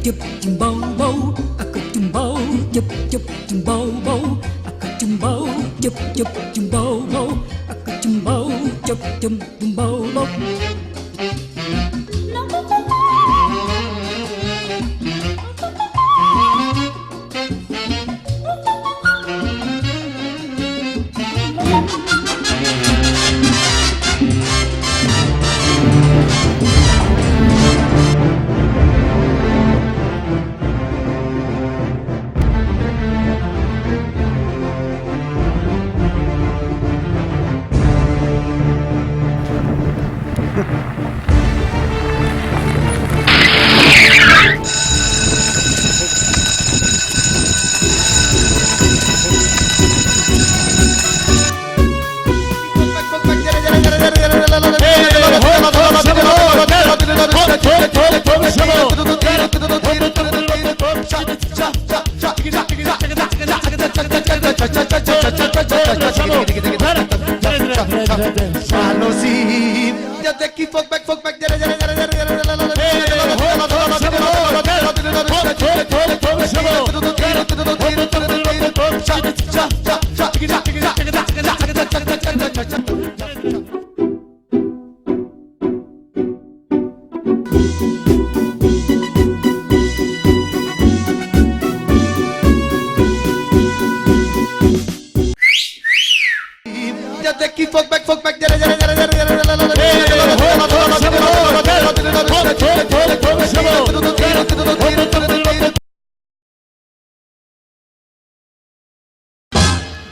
chụp chùm bầu bầu, cất chùm bầu, chụp chùm bầu bầu, cất chùm bầu, chụp chùm bầu bầu, cất chùm bầu, chụp chùm bầu bầu.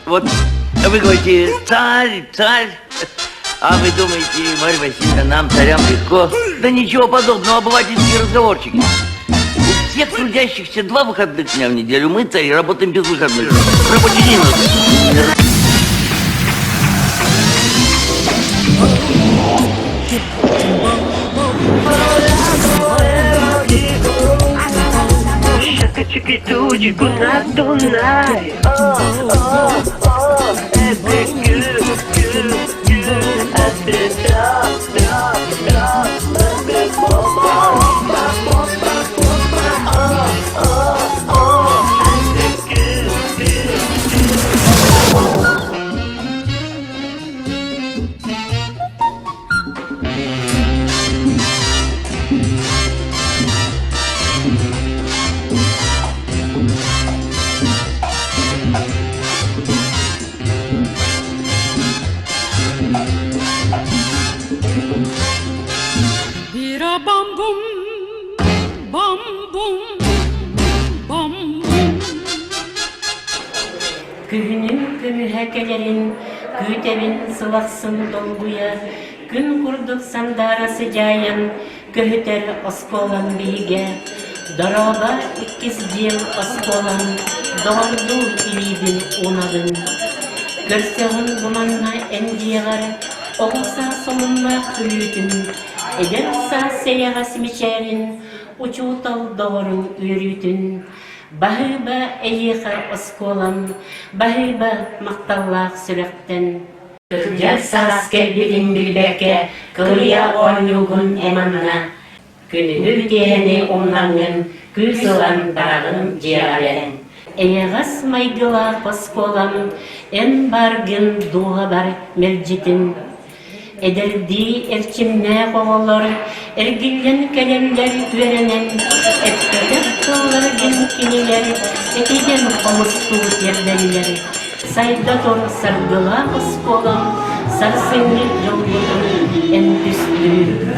Вот вы говорите, царь, царь, а вы думаете, Марья Васильевна, нам, царям, легко? Да ничего подобного, обывательские разговорчики. У всех трудящихся 2 выходных дня в неделю, мы, цари, работаем без выходных. Рабочий день у нас. Чики-туди, на Дунай. Это good, это Күнүң күнү хәкелерин, күтебин сылаксын долгуя, күн курдук сандарасы жайын, көһүтер осколан биге. Дорога 2 жыл осколан, дорду илибин унадын. Көрсөгүн буманна эндиягар, оғса сонунна күлүтүн, эдерса сеяга симичерин, учутал дорун үйрүтүн. Bahıba eyiğer oskolan, bahıba maktallak sürüktün. Kırca saske bilin bilbeke, kırıya oynugun emanına. Günü diyeni onlanın, küzülan dağın ciyaren. Eyiğas maygıla oskolan, en bargın duğa bar mercitin. Ederdi erçimne kovalar, ergillen kelemler verenen, etkiler kıllar genkiniler, etiden komustu yerdenler. Sayda tor sargıla oskolan, sarsengil yolunun en üstü.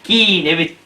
Кинебит.